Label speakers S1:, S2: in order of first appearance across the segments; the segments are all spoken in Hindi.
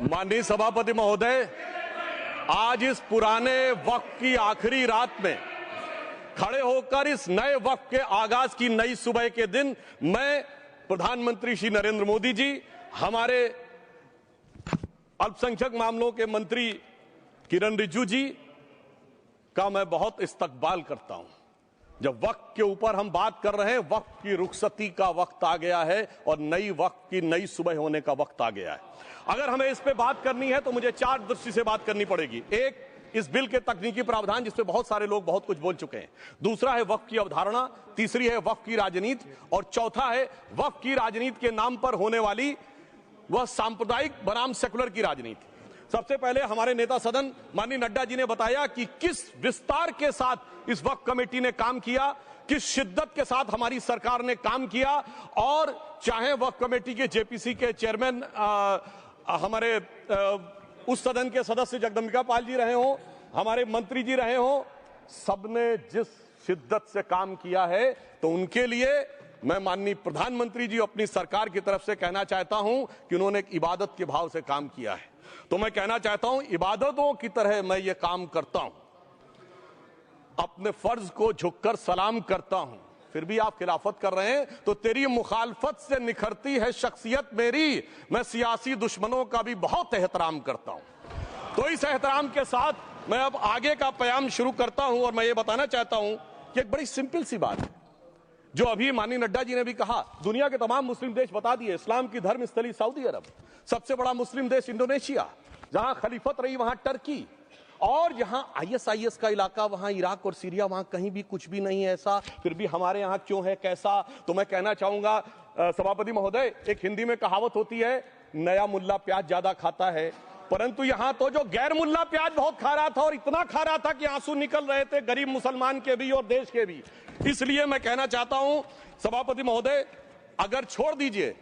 S1: माननीय सभापति महोदय, आज इस पुराने वक्त की आखिरी रात में खड़े होकर इस नए वक्त के आगाज की नई सुबह के दिन मैं प्रधानमंत्री श्री नरेंद्र मोदी जी, हमारे अल्पसंख्यक मामलों के मंत्री किरण रिजिजू जी का मैं बहुत इस्तकबाल करता हूं। जब वक्त के ऊपर हम बात कर रहे हैं, वक्त की रुखसती का वक्त आ गया है और नई वक्त की नई सुबह होने का वक्त आ गया है। अगर हमें इस पे बात करनी है तो मुझे चार दृष्टि से बात करनी पड़ेगी। एक, इस बिल के तकनीकी प्रावधान जिस पे बहुत सारे लोग बहुत कुछ बोल चुके हैं। दूसरा है वक्त की अवधारणा, तीसरी है वक्त की राजनीति और चौथा है वक्त की राजनीति के नाम पर होने वाली वह सांप्रदायिक बनाम सेकुलर की राजनीति। सबसे पहले हमारे नेता सदन माननीय नड्डा जी ने बताया कि किस विस्तार के साथ इस वक्त कमेटी ने काम किया, किस शिद्दत के साथ हमारी सरकार ने काम किया। और चाहे वक्त कमेटी के जेपीसी के चेयरमैन हमारे उस सदन के सदस्य जगदम्बिका पाल जी रहे हो, हमारे मंत्री जी रहे हो, सबने जिस शिद्दत से काम किया है, तो उनके लिए मैं माननीय प्रधानमंत्री जी अपनी सरकार की तरफ से कहना चाहता हूं कि उन्होंने एक इबादत के भाव से काम किया है। तो मैं कहना चाहता हूं, इबादतों की तरह मैं ये काम करता हूं, अपने फर्ज को झुककर सलाम करता हूं। फिर भी आप खिलाफत कर रहे हैं तो तेरी मुखालफत से निखरती है शख्सियत मेरी। मैं सियासी दुश्मनों का भी बहुत एहतराम करता हूं। तो इस एहतराम के साथ मैं अब आगे का बयान शुरू करता हूं और मैं ये बताना चाहता हूं कि एक बड़ी सिंपल सी बात है जो अभी माननीय नड्डा जी ने भी कहा। दुनिया के तमाम मुस्लिम देश बता दिए, इस्लाम की धर्म स्थली सऊदी अरब, सबसे बड़ा मुस्लिम देश इंडोनेशिया, जहां खलीफत रही वहां टर्की, और जहां आईएसआईएस का इलाका वहां इराक और सीरिया, वहां कहीं भी कुछ भी नहीं है ऐसा। फिर भी हमारे यहां क्यों है, कैसा? तो मैं कहना चाहूंगा सभापति महोदय, एक हिंदी में कहावत होती है, नया मुल्ला प्याज ज्यादा खाता है, परंतु यहां तो जो गैर मुल्ला प्याज बहुत खा रहा था और इतना खा रहा था कि आंसू निकल रहे थे गरीब मुसलमान के भी और देश के भी। इसलिए मैं कहना चाहता हूं सभापति महोदय, अगर छोड़ दीजिए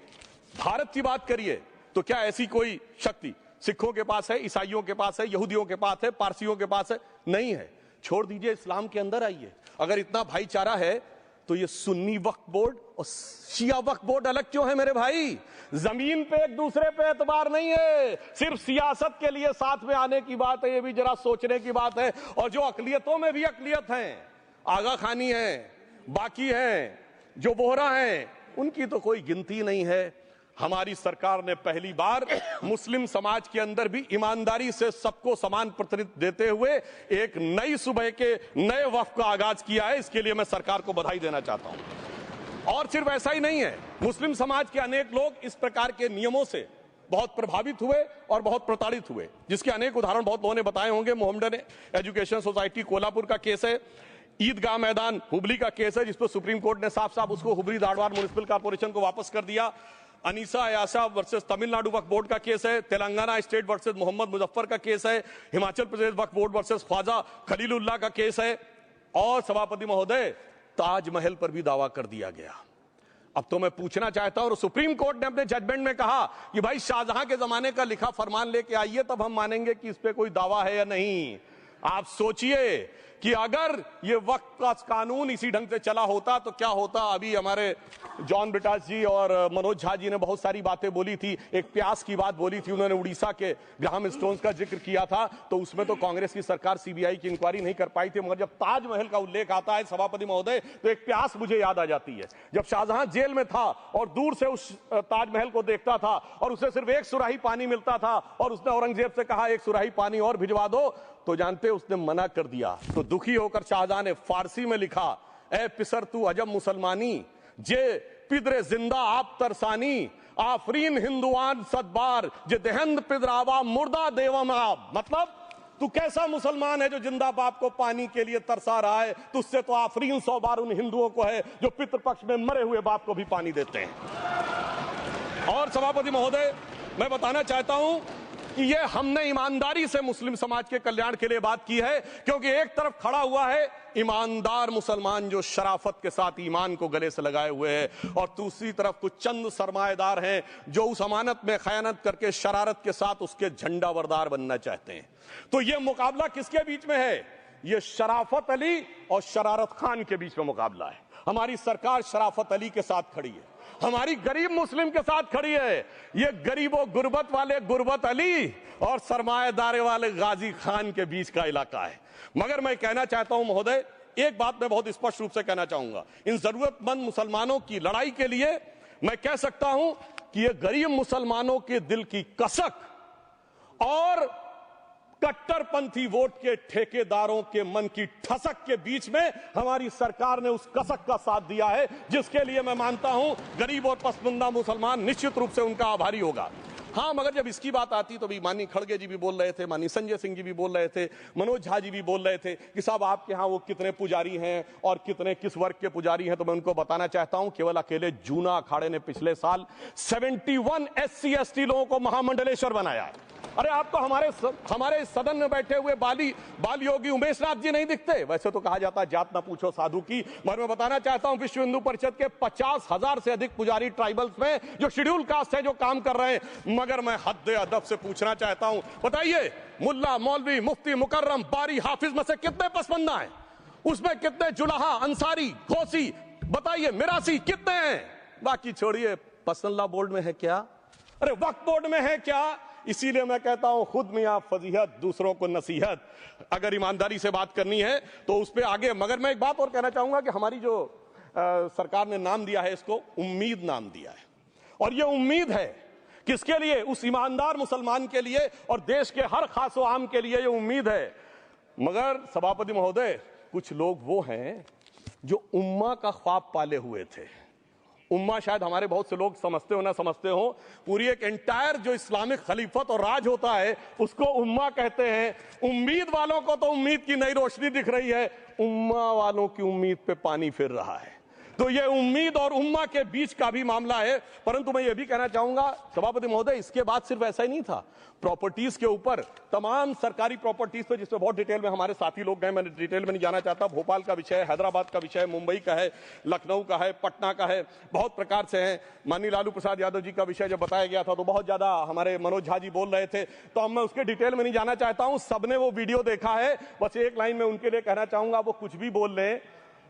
S1: भारत की बात करिए, तो क्या ऐसी कोई शक्ति सिखों के पास है, ईसाइयों के पास है, यहूदियों के पास है, पारसियों के पास है? नहीं है। छोड़ दीजिए, इस्लाम के अंदर आइए। अगर इतना भाईचारा है तो ये सुन्नी वक्फ बोर्ड और शिया वक्फ बोर्ड अलग क्यों है मेरे भाई? जमीन पे एक दूसरे पे एतबार नहीं है, सिर्फ सियासत के लिए साथ में आने की बात है। ये भी जरा सोचने की बात है। और जो अकलियतों में भी अकलियत है, आगा खानी है, बाकी है, जो बोहरा है, उनकी तो कोई गिनती नहीं है। हमारी सरकार ने पहली बार मुस्लिम समाज के अंदर भी ईमानदारी से सबको समान प्रतिनिधित्व देते हुए एक नई सुबह के नए वक्त का आगाज किया है। इसके लिए मैं सरकार को बधाई देना चाहता हूं। और सिर्फ ऐसा ही नहीं है, मुस्लिम समाज के अनेक लोग इस प्रकार के नियमों से बहुत प्रभावित हुए और बहुत प्रताड़ित हुए, जिसके अनेक उदाहरण बहुत लोगों ने बताए होंगे। मोहम्मडन एजुकेशन सोसाइटी कोल्हापुर का केस है, ईदगाह मैदान हुबली का केस है, जिसको सुप्रीम कोर्ट ने साफ साफ उसको हुबली धारवाड़ म्युनिसिपल कॉर्पोरेशन को वापस कर दिया। अनीसा अयाशा वर्सेस तमिलनाडु वक्फ बोर्ड का केस है, तेलंगाना स्टेट वर्सेस मोहम्मद मुजफ्फर का केस है, हिमाचल प्रदेश वक्फ बोर्ड वर्सेस ख्वाजा खलीलुल्लाह का केस है, और सभापति महोदय ताजमहल पर भी दावा कर दिया गया। अब तो मैं पूछना चाहता हूं, और सुप्रीम कोर्ट ने अपने जजमेंट में कहा कि भाई शाहजहां के जमाने का लिखा फरमान लेके आइए, तब हम मानेंगे कि इस पे कोई दावा है या नहीं। आप सोचिए कि अगर ये वक्त का कानून इसी ढंग से चला होता तो क्या होता। अभी हमारे जॉन ब्रिटास जी और मनोज झा जी ने बहुत सारी बातें बोली थी। एक प्यास की बात बोली थी, उन्होंने उड़ीसा के ग्राहम स्टोन्स का जिक्र किया था, तो उसमें तो कांग्रेस की सरकार सीबीआई की इंक्वायरी नहीं कर पाई थी। मगर जब ताजमहल का उल्लेख आता है सभापति महोदय, तो एक प्यास मुझे याद आ जाती है। जब शाहजहां जेल में था और दूर से उस ताजमहल को देखता था और उसे सिर्फ एक सुराही पानी मिलता था और उसने औरंगजेब से कहा एक सुराही पानी और भिजवा दो, तो जानते उसने मना कर दिया। तो दुखी होकर शाहजहां ने फारसी में लिखा, ए पिसर तू अजम मुसलमानी, जे पिदरे जिंदा आप तरसानी, आफरीन हिंदुआन सदबार, जे देहंद पिदरावा मुर्दा देवम आप। मतलब तू कैसा मुसलमान है जो जिंदा बाप को पानी के लिए तरसा रहा है? तुझसे तो आफरीन 100 बार उन हिंदुओं को है जो पितृपक्ष में मरे हुए बाप को भी पानी देते हैं। और सभापति महोदय, मैं बताना चाहता हूं कि ये हमने ईमानदारी से मुस्लिम समाज के कल्याण के लिए बात की है, क्योंकि एक तरफ खड़ा हुआ है ईमानदार मुसलमान जो शराफत के साथ ईमान को गले से लगाए हुए हैं, और दूसरी तरफ कुछ चंद सरमाएदार हैं जो उस अमानत में खयानत करके शरारत के साथ उसके झंडा बरदार बनना चाहते हैं। तो ये मुकाबला किसके बीच में है? ये शराफत अली और शरारत खान के बीच में मुकाबला है। हमारी सरकार शराफत अली के साथ खड़ी है। हमारी गरीब मुस्लिम के साथ खड़ी है। ये गरीबों गुर्बत वाले गुर्बत अली और सरमाएदार वाले गाजी खान के बीच का इलाका है। मगर मैं कहना चाहता हूं महोदय, एक बात मैं बहुत स्पष्ट रूप से कहना चाहूंगा, इन जरूरतमंद मुसलमानों की लड़ाई के लिए मैं कह सकता हूं कि ये गरीब मुसलमानों के दिल की कसक और कट्टरपंथी वोट के ठेकेदारों के मन की ठसक के बीच में हमारी सरकार ने उस कसक का साथ दिया है, जिसके लिए मैं मानता हूं गरीब और पसमानदा मुसलमान निश्चित रूप से उनका आभारी होगा। हाँ, मगर जब इसकी बात आती तो भी माननीय खड़गे जी भी बोल रहे थे, माननीय संजय सिंह जी भी बोल रहे थे, मनोज झा जी भी बोल रहे थे कि साहब आपके यहाँ वो कितने पुजारी हैं और कितने किस वर्ग के पुजारी हैं। तो मैं उनको बताना चाहता हूं, केवल अकेले जूना अखाड़े ने पिछले साल 71 SC ST लोगों को महामंडलेश्वर बनाया। अरे आपको हमारे सदन में बैठे हुए बाल योगी उमेश नाथ जी नहीं दिखते? वैसे तो कहा जाता है जात ना पूछो साधु की, मगर मैं बताना चाहता हूं विश्व हिंदू परिषद के 50,000 से अधिक पुजारी ट्राइबल्स में जो शेड्यूल कास्ट है जो काम कर रहे हैं। मगर मैं हद अदब से पूछना चाहता हूं, बताइए मुल्ला मौलवी मुफ्ती मुकर्रम बारी हाफिज में से कितने पसमंदा हैं? उसमें कितने जुलाहा अंसारी गौसी बताइए मिरासी कितने हैं? बाकी छोड़िए, पसंदला बोर्ड में है क्या? अरे वक्फ बोर्ड में है क्या? इसीलिए मैं कहता हूं खुद मियां फजीहत दूसरों को नसीहत। अगर ईमानदारी से बात करनी है तो उस पे आगे। मगर मैं एक बात और कहना चाहूंगा कि हमारी जो सरकार ने नाम दिया है, इसको उम्मीद नाम दिया है। और ये उम्मीद है किसके लिए? उस ईमानदार मुसलमान के लिए और देश के हर खास व आम के लिए ये उम्मीद है। मगर सभापति महोदय, कुछ लोग वो हैं जो उम्मा का ख्वाब पाले हुए थे। उम्मा शायद हमारे बहुत से लोग समझते हो ना समझते हो, पूरी एक एंटायर जो इस्लामिक खलीफत और राज होता है उसको उम्मा कहते हैं। उम्मीद वालों को तो उम्मीद की नई रोशनी दिख रही है, उम्मा वालों की उम्मीद पे पानी फिर रहा है। तो ये उम्मीद और उम्मा के बीच का भी मामला है। परंतु मैं ये भी कहना चाहूंगा सभापति महोदय, इसके बाद सिर्फ ऐसा ही नहीं था। प्रॉपर्टीज के ऊपर, तमाम सरकारी प्रॉपर्टीज पे जिसमें बहुत डिटेल में हमारे साथी लोग गए, मैं डिटेल में नहीं जाना चाहता। भोपाल का विषय, हैदराबाद का विषय, मुंबई का है, लखनऊ का है, पटना का है, बहुत प्रकार से है। माननीय लालू प्रसाद यादव जी का विषय जब बताया गया था तो बहुत ज्यादा हमारे मनोज झा जी बोल रहे थे, तो अब मैं उसके डिटेल में नहीं जाना चाहता हूं। सबने वो वीडियो देखा है। बस एक लाइन में उनके लिए कहना चाहूंगा, वो कुछ भी बोल रहे हैं,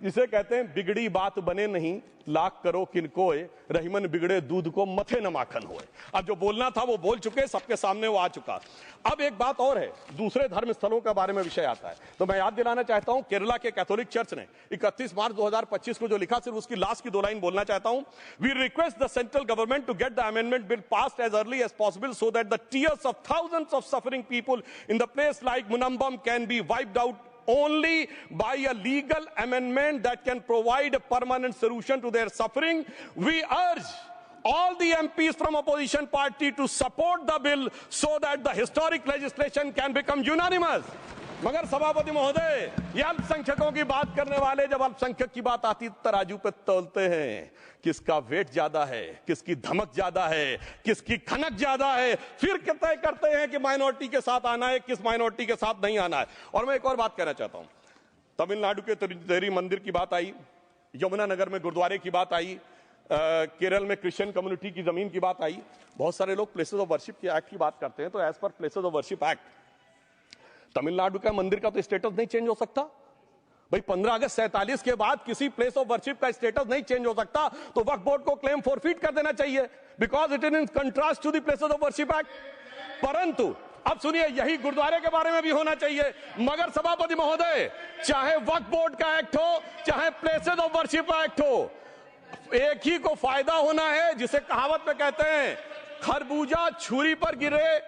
S1: जिसे कहते हैं बिगड़ी बात बने नहीं, लाख करो किनकोए, रहीमन बिगड़े दूध को मथे न माखन होए। अब जो बोलना था वो बोल चुके, सबके सामने वो आ चुका। अब एक बात और है, दूसरे धर्म स्थलों के बारे में विषय आता है तो मैं याद दिलाना चाहता हूं, केरला के कैथोलिक चर्च ने 31 मार्च 2025 को जो लिखा, सिर्फ उसकी लास्ट की 2 लाइन बोलना चाहता हूं। We request the central government to get the amendment bill passed as early as possible so that the tears of thousands of suffering people in the place like Munambam can be wiped out only by a legal amendment that can provide a permanent solution to their suffering. We urge all the MPs from opposition party to support the bill so that the historic legislation can become unanimous. मगर सभापति महोदय, ये अल्पसंख्यकों की बात करने वाले जब अल्पसंख्यक की बात आती तराजू पे तोलते हैं, किसका वेट ज्यादा है, किसकी धमक ज्यादा है, किसकी खनक ज्यादा है, फिर तय करते हैं कि माइनॉरिटी के साथ आना है, किस माइनॉरिटी के साथ नहीं आना है। और मैं एक और बात कहना चाहता हूं, तमिलनाडु के तिरुचेरी मंदिर की बात आई, यमुनानगर में गुरुद्वारे की बात आई, केरल में क्रिश्चियन कम्युनिटी की जमीन की बात आई। बहुत सारे लोग प्लेसेस ऑफ वर्शिप के एक्ट की बात करते हैं, तो as per places of worship act Tamil Nadu का मंदिर का तो स्टेटस नहीं चेंज हो सकता भाई। 15 अगस्त 47 के बाद किसी प्लेस ऑफ वर्शिप का स्टेटस नहीं चेंज हो सकता, तो वक्फ बोर्ड को क्लेम फॉरफिट कर देना चाहिए, because it is in contrast to the places of worship act. परंतु अब सुनिए, यही गुरुद्वारे के बारे में भी होना चाहिए। मगर सभापति महोदय, चाहे वक्फ बोर्ड का एक्ट हो, चाहे प्लेसेस ऑफ वर्शिप एक्ट हो, एक ही को फायदा होना है, जिसे कहावत में कहते हैं खरबूजा छुरी पर गिरे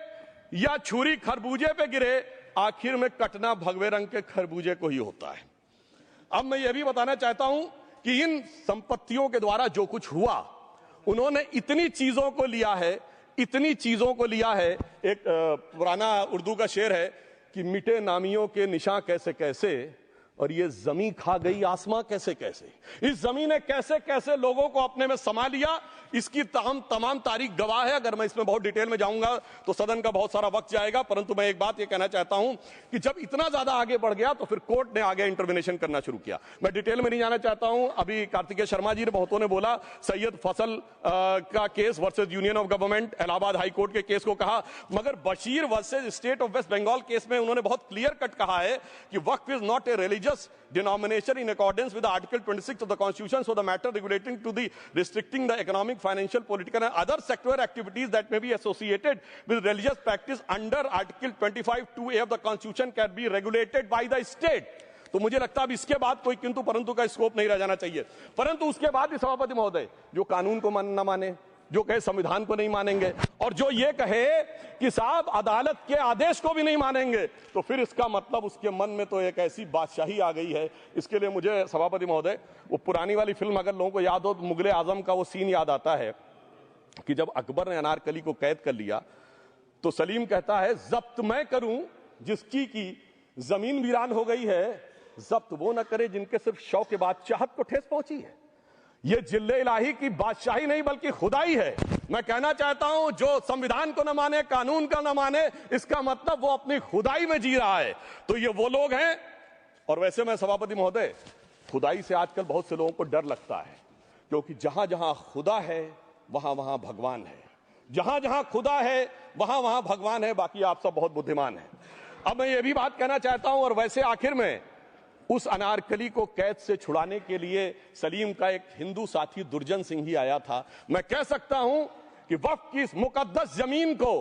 S1: या छुरी खरबूजे पे गिरे, आखिर में कटना भगवे रंग के खरबूजे को ही होता है। अब मैं यह भी बताना चाहता हूं कि इन संपत्तियों के द्वारा जो कुछ हुआ, उन्होंने इतनी चीजों को लिया है, इतनी चीजों को लिया है। एक पुराना उर्दू का शेर है कि मिटे नामियों के निशान कैसे कैसे, और ये जमीन खा गई आसमां कैसे कैसे। इस जमीन ने कैसे कैसे लोगों को अपने में समा लिया, इसकी तमाम तारीख गवाह है। अगर मैं इसमें बहुत डिटेल में जाऊंगा तो सदन का बहुत सारा वक्त जाएगा। परंतु मैं एक बात ये कहना चाहता हूं कि जब इतना ज्यादा आगे बढ़ गया तो फिर कोर्ट ने आगे इंटरवेंशन करना शुरू किया। मैं डिटेल में नहीं जाना चाहता हूं। अभी कार्तिकेय शर्मा जी ने बहुतों ने बोला सैयद फसल का case versus union of government, Allahabad high court के केस को कहा, मगर Bashir versus state of West Bengal case में उन्होंने बहुत क्लियर कट कहा है कि waqf is not a religious religious denomination in accordance with the Article 26 of the Constitution, so the matter relating to the restricting the economic, financial, political and other sectoral activities that may be associated with religious practice under Article 25(2)(a) of the Constitution can be regulated by the state. तो मुझे लगता है अब इसके बाद कोई किंतु परंतु का स्कोप नहीं रह जाना चाहिए। परंतु उसके बाद भी सभापति महोदय जो कानून को न माने, जो कहे संविधान को नहीं मानेंगे और जो ये कहे कि साहब अदालत के आदेश को भी नहीं मानेंगे, तो फिर इसका मतलब उसके मन में तो एक ऐसी बादशाही आ गई है। इसके लिए मुझे सभापति महोदय वो पुरानी वाली फिल्म अगर लोगों को याद हो तो मुगले आजम का वो सीन याद आता है कि जब अकबर ने अनारकली को कैद कर लिया तो सलीम कहता है जब्त मैं करूं जिसकी की जमीन वीरान हो गई है, जब्त वो न करे जिनके सिर्फ शौक के बाद चाहत को ठेस पहुंची है। ये जिल्ले इलाही की बादशाही नहीं बल्कि खुदाई है। मैं कहना चाहता हूं जो संविधान को न माने, कानून का न माने, इसका मतलब वो अपनी खुदाई में जी रहा है। तो ये वो लोग हैं। और वैसे मैं सभापति महोदय खुदाई से आजकल बहुत से लोगों को डर लगता है, क्योंकि जहां जहां खुदा है वहां वहां भगवान है, जहां जहां खुदा है वहां वहां भगवान है। बाकी आप सब बहुत बुद्धिमान हैं। अब मैं ये भी बात कहना चाहता हूं, और वैसे आखिर में उस अनारकली को कैद से छुड़ाने के लिए सलीम का एक हिंदू साथी दुर्जन सिंह ही आया था। मैं कह सकता हूं कि वक्फ की इस मुकद्दस जमीन को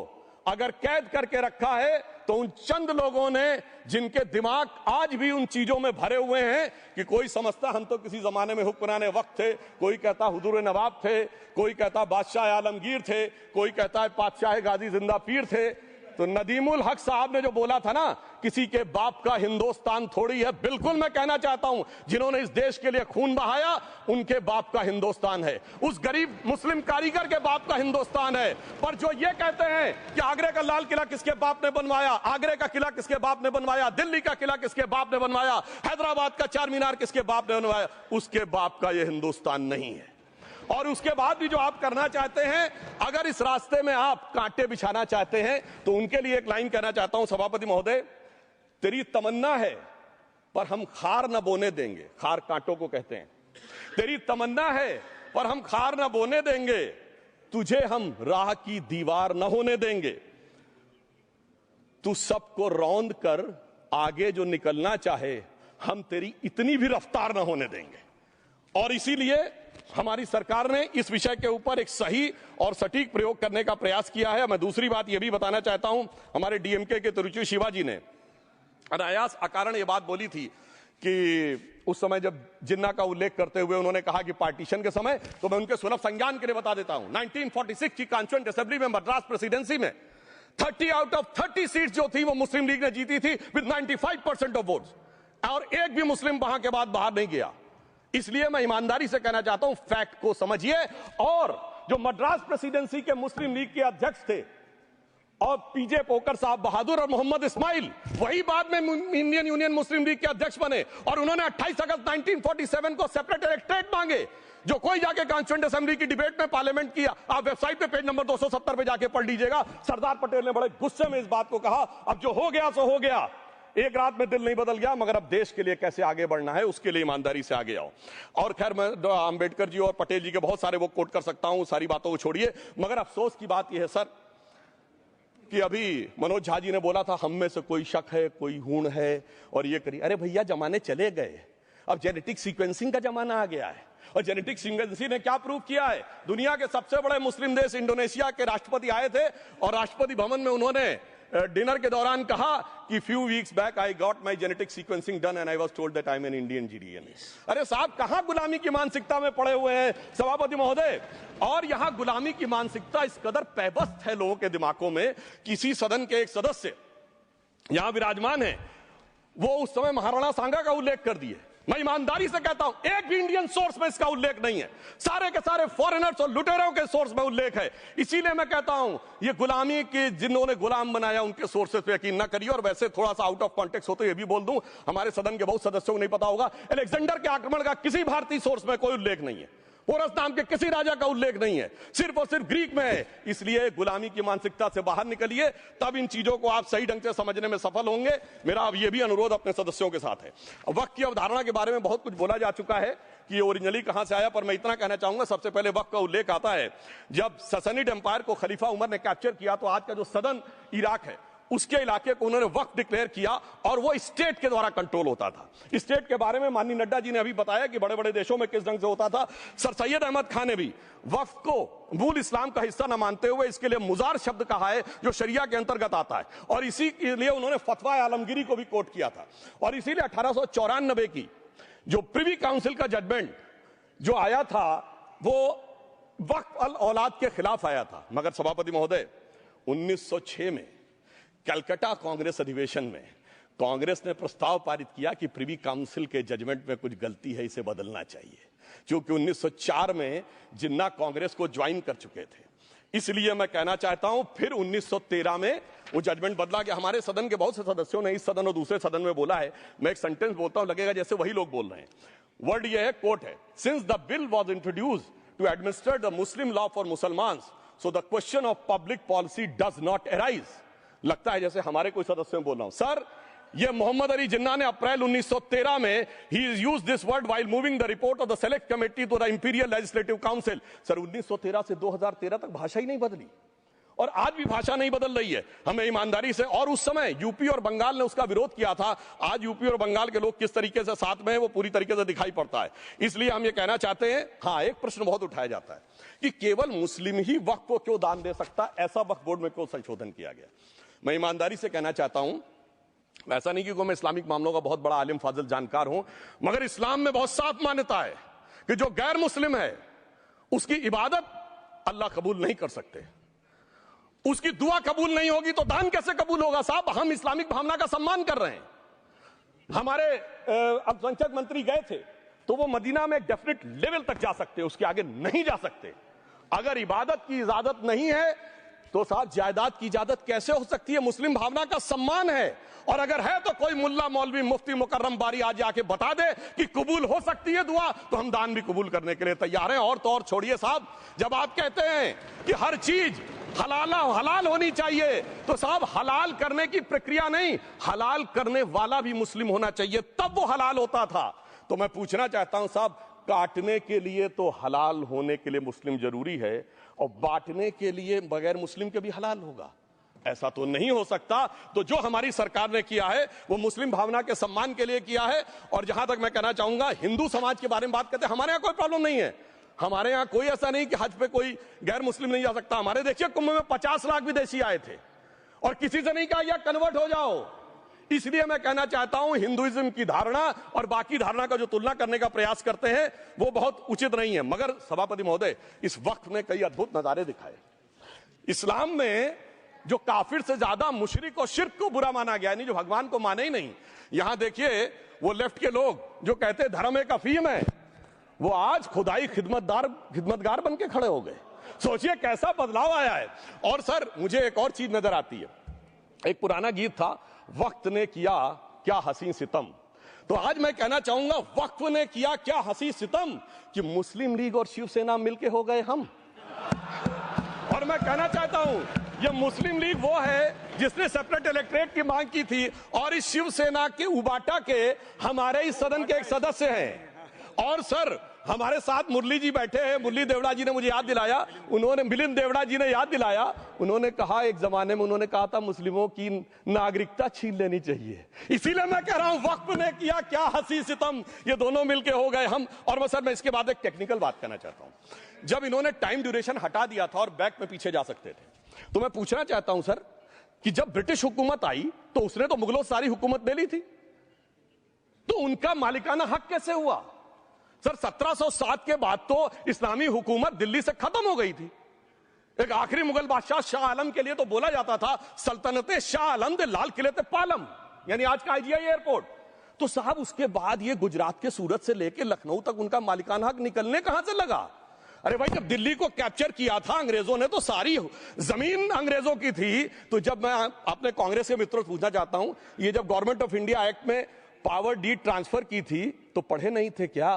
S1: अगर कैद करके रखा है तो उन चंद लोगों ने जिनके दिमाग आज भी उन चीजों में भरे हुए हैं कि कोई समझता हम तो किसी जमाने में हुक्मरान वक्त थे, कोई कहता हुजूर नवाब थे, कोई कहता बादशाह आलमगीर थे, कोई कहता है बादशाह गाजी जिंदा पीर थे। तो नदीमुल हक साहब ने जो बोला था ना, किसी के बाप का हिंदुस्तान थोड़ी है, बिल्कुल मैं कहना चाहता हूं जिन्होंने इस देश के लिए खून बहाया उनके बाप का हिंदुस्तान है, उस गरीब मुस्लिम कारीगर के बाप का हिंदुस्तान है। पर जो ये कहते हैं कि आगरे का लाल किला किसके बाप ने बनवाया, आगरे का किला किसके बाप ने बनवाया, दिल्ली का किला किसके बाप ने बनवाया, हैदराबाद का चार मीनार किसके बाप ने बनवाया, उसके बाप का ये हिंदुस्तान नहीं है। और उसके बाद भी जो आप करना चाहते हैं, अगर इस रास्ते में आप कांटे बिछाना चाहते हैं तो उनके लिए एक लाइन कहना चाहता हूं सभापति महोदय, तेरी तमन्ना है पर हम खार न बोने देंगे, खार कांटों को कहते हैं, तेरी तमन्ना है पर हम खार न बोने देंगे, तुझे हम राह की दीवार न होने देंगे, तू सबको रौंद कर आगे जो निकलना चाहे हम तेरी इतनी भी रफ्तार न होने देंगे। और इसीलिए हमारी सरकार ने इस विषय के ऊपर एक सही और सटीक प्रयोग करने का प्रयास किया है। मैं दूसरी बात यह भी बताना चाहता हूं, हमारे डीएमके के तिरुचि शिवाजी ने अनायास अकारण ये बात बोली थी कि उस समय जब जिन्ना का उल्लेख करते हुए उन्होंने कहा कि पार्टीशन के समय, तो मैं उनके सुलभ संज्ञान के लिए बता देता हूं, 1946 की कॉन्स्टिट्यूएंट असेंबली में मद्रास प्रेसिडेंसी में 30 आउट ऑफ 30 सीट्स जो थी वो मुस्लिम लीग ने जीती थी विद 95% ऑफ वोट्स, और एक भी मुस्लिम वहां के बाद बाहर नहीं गया। इसलिए मैं ईमानदारी से कहना चाहता हूं, फैक्ट को समझिए। और जो मद्रास प्रेसिडेंसी के मुस्लिम लीग के अध्यक्ष थे और पीजे पोकर साहब बहादुर और मोहम्मद इस्माइल, वही बाद में इंडियन यूनियन मुस्लिम लीग के अध्यक्ष बने, और उन्होंने 28 अगस्त 1947 को सेपरेट इलेक्टोरेट मांगे, जो कोई जाके कॉन्स्टिट्यूएंट असेंबली की डिबेट में पार्लियामेंट किया। आप वेबसाइट पे पेज नंबर 270 पे जाके पढ़ लीजिएगा। सरदार पटेल ने बड़े गुस्से में इस बात को कहा, अब जो हो गया सो हो गया, एक रात में दिल नहीं बदल गया, मगर अब देश के लिए कैसे आगे बढ़ना है उसके लिए ईमानदारी से आगे आओ। और खैर मैं अंबेडकर जी और पटेल जी के बहुत सारे वो कोट कर सकता हूं, सारी बातों को छोड़िए, मगर अफसोस की बात यह है सर कि अभी मनोज झा जी ने बोला था हम में से कोई शक है, कोई हूण है और ये करिए। अरे भैया जमाने चले गए, अब जेनेटिक सीक्वेंसिंग का जमाना आ गया है। और जेनेटिक सीक्वेंसिंग ने क्या प्रूव किया है, दुनिया के सबसे बड़े मुस्लिम देश इंडोनेशिया के राष्ट्रपति आए थे और राष्ट्रपति भवन में उन्होंने डिनर के दौरान कहा कि few weeks back I got my genetic sequencing done and I was told that I am an Indian gDNA. अरे साहब कहां गुलामी की मानसिकता में पड़े हुए हैं सभापति महोदय। और यहां गुलामी की मानसिकता इस कदर पैबस्त है लोगों के दिमागों में, किसी सदन के एक सदस्य यहां विराजमान है, वो उस समय महाराणा सांगा का उल्लेख कर दिए। मैं ईमानदारी से कहता हूं एक भी इंडियन सोर्स में इसका उल्लेख नहीं है, सारे के सारे फॉरेनर्स और लुटेरों के सोर्स में उल्लेख है। इसीलिए मैं कहता हूं ये गुलामी के जिन्होंने गुलाम बनाया उनके सोर्सेस पे यकीन ना करिए। और वैसे थोड़ा सा आउट ऑफ कॉन्टेक्स्ट हो तो ये भी बोल दूं, हमारे सदन के बहुत सदस्यों को नहीं पता होगा, अलेक्जेंडर के आक्रमण का किसी भारतीय सोर्स में कोई उल्लेख नहीं है, पोरस नाम के किसी राजा का उल्लेख नहीं है, सिर्फ और सिर्फ ग्रीक में है। इसलिए गुलामी की मानसिकता से बाहर निकलिए, तब इन चीजों को आप सही ढंग से समझने में सफल होंगे। मेरा अब यह भी अनुरोध अपने सदस्यों के साथ है। वक्त की अवधारणा के बारे में बहुत कुछ बोला जा चुका है कि ये ओरिजिनली कहां से आया, पर मैं इतना कहना चाहूंगा, सबसे पहले वक्त का उल्लेख आता है जब ससनिड एम्पायर को खलीफा उमर ने कैप्चर किया तो आज का जो सदन इराक है उसके इलाके को उन्होंने वक्फ डिक्लेयर किया और वो स्टेट के द्वारा कंट्रोल होता था। स्टेट के बारे में माननीय नड्डा जी ने अभी बताया कि बड़े बड़े देशों में किस ढंग से होता था। सर सैयद अहमद खान ने भी वक्फ को मूल इस्लाम का हिस्सा न मानते हुए इसके लिए मुजार शब्द कहा है जो शरिया के अंतर्गत आता है, और इसी के लिए उन्होंने फतवा आलमगीरी को भी कोट किया था। और इसीलिए 1894 की जो प्रिवी काउंसिल का जजमेंट जो आया था वो वक्फ अल औलाद के खिलाफ आया था। मगर सभापति महोदय 1906 में कलकत्ता कांग्रेस अधिवेशन में कांग्रेस ने प्रस्ताव पारित किया कि प्रिवी काउंसिल के जजमेंट में कुछ गलती है, इसे बदलना चाहिए। क्योंकि 1904 में जिन्ना कांग्रेस को ज्वाइन कर चुके थे, इसलिए मैं कहना चाहता हूं फिर 1913 में वो जजमेंट बदला गया। हमारे सदन के बहुत से सदस्यों ने इस सदन और दूसरे सदन में बोला है, मैं एक सेंटेंस बोलता हूं, लगेगा जैसे वही लोग बोल रहे हैं। वर्ड ये है, कोट है, since the bill was introduced to administer the Muslim law for Musalmans, so the question of public policy does not arise. लगता है जैसे हमारे कोई सदस्य बोल रहा हूं। सर, ये मोहम्मद अली जिन्ना ने अप्रैल 1913 में ही used this word while moving the report of the select committee to the imperial legislative council. Sir 1913 से 2013 तक भाषा ही नहीं बदली, और आज भी भाषा नहीं बदल रही है। हमें ईमानदारी से, और उस समय यूपी और बंगाल ने उसका विरोध किया था, आज यूपी और बंगाल के लोग किस तरीके से साथ में है वो पूरी तरीके से दिखाई पड़ता है। इसलिए हम ये कहना चाहते हैं, हाँ एक प्रश्न बहुत उठाया जाता है कि केवल मुस्लिम ही वक्फ को क्यों दान दे सकता, ऐसा वक्फ बोर्ड में क्यों संशोधन किया गया। मैं ईमानदारी से कहना चाहता हूं, ऐसा नहीं कि मैं इस्लामिक मामलों का बहुत बड़ा आलिम फाजिल जानकार हूं, मगर इस्लाम में बहुत साफ मान्यता है कि जो गैर मुस्लिम है उसकी इबादत अल्लाह कबूल नहीं कर सकते, उसकी दुआ कबूल नहीं होगी तो दान कैसे कबूल होगा। साहब, हम इस्लामिक भावना का सम्मान कर रहे हैं। हमारे अल्पसंख्यक मंत्री गए थे तो वो मदीना में डेफिनेट लेवल तक जा सकते, उसके आगे नहीं जा सकते। अगर इबादत की इजाजत नहीं है तो साहब जायदाद की इजाजत कैसे हो सकती है। मुस्लिम भावना का सम्मान है, और अगर है तो कोई मुल्ला मौलवी मुफ्ती मुकर्रम बारी आज आके बता दे कि कबूल हो सकती है दुआ, तो हम दान भी कबूल करने के लिए तैयार हैं। और तो और छोड़िए साहब, जब आप कहते हैं कि हर चीज हलाल होनी चाहिए, तो साहब हलाल करने की प्रक्रिया नहीं, हलाल करने वाला भी मुस्लिम होना चाहिए, तब वो हलाल होता था। तो मैं पूछना चाहता हूं साहब, काटने के लिए तो हलाल होने के लिए मुस्लिम जरूरी है, और बांटने के लिए बगैर मुस्लिम के भी हलाल होगा, ऐसा तो नहीं हो सकता। तो जो हमारी सरकार ने किया है वो मुस्लिम भावना के सम्मान के लिए किया है। और जहां तक मैं कहना चाहूंगा, हिंदू समाज के बारे में बात करते हैं, हमारे यहां कोई प्रॉब्लम नहीं है। हमारे यहां कोई ऐसा नहीं कि हज पे कोई गैर मुस्लिम नहीं जा सकता। हमारे देखिए कुंभ में 50 लाख विदेशी आए थे और किसी से नहीं कहा या कन्वर्ट हो जाओ। इसलिए मैं कहना चाहता हूं, हिंदुइज्म की धारणा और बाकी धारणा का जो तुलना करने का प्रयास करते हैं वो बहुत उचित नहीं है। मगर सभापति महोदय, इस वक्त ने कई अद्भुत नजारे दिखाए। इस्लाम में जो काफिर से ज्यादा मुशरिक और शिर्क को बुरा माना गया, नहीं जो भगवान को माने ही नहीं। यहां देखिए वो लेफ्ट के लोग जो कहते धर्म एक अफीम है, वो आज खुदाई खिदमतगार बन के खड़े हो गए। सोचिए कैसा बदलाव आया है। और सर मुझे एक और चीज नजर आती है, एक पुराना गीत था, वक्त ने किया क्या हसी सितम। तो आज मैं कहना चाहूंगा, वक्त ने किया क्या हसी सितम कि मुस्लिम लीग और शिवसेना मिलके हो गए हम। और मैं कहना चाहता हूं, ये मुस्लिम लीग वो है जिसने सेपरेट इलेक्टोरेट की मांग की थी, और इस शिवसेना के उबाटा के हमारे इस सदन के एक सदस्य हैं। और सर हमारे साथ मुरली जी बैठे हैं, मुरली देवड़ा जी ने मुझे याद दिलाया, उन्होंने मिलिंद देवड़ा जी ने याद दिलाया, उन्होंने कहा एक जमाने में उन्होंने कहा था मुस्लिमों की नागरिकता छीन लेनी चाहिए। इसीलिए मैं कह रहा हूं, वक्त ने किया क्या हसी सितम, ये दोनों मिलके हो गए हम। और सर मैं इसके बाद एक टेक्निकल बात करना चाहता हूं। जब इन्होंने टाइम ड्यूरेशन हटा दिया था और बैक में पीछे जा सकते थे, तो मैं पूछना चाहता हूं सर कि जब ब्रिटिश हुकूमत आई तो उसने तो मुगलों सारी हुकूमत ले ली थी, तो उनका मालिकाना हक कैसे हुआ। सर 1707 के बाद तो इस्लामी हुकूमत दिल्ली से खत्म हो गई थी। एक आखिरी मुगल बादशाह शाह आलम के लिए तो बोला जाता था सल्तनते शाह आलम दे लाल किले ते पालम, यानी आज का IGI एयरपोर्ट। तो साहब उसके बाद ये गुजरात के सूरत से लेकर लखनऊ तक उनका मालिकाना हक निकलने कहां से लगा। अरे भाई जब दिल्ली को कैप्चर किया था अंग्रेजों ने तो सारी जमीन अंग्रेजों की थी। तो जब मैं अपने कांग्रेस के मित्रों से पूछना चाहता हूं, ये जब गवर्नमेंट ऑफ इंडिया एक्ट में पावर डीड ट्रांसफर की थी तो पढ़े नहीं थे क्या,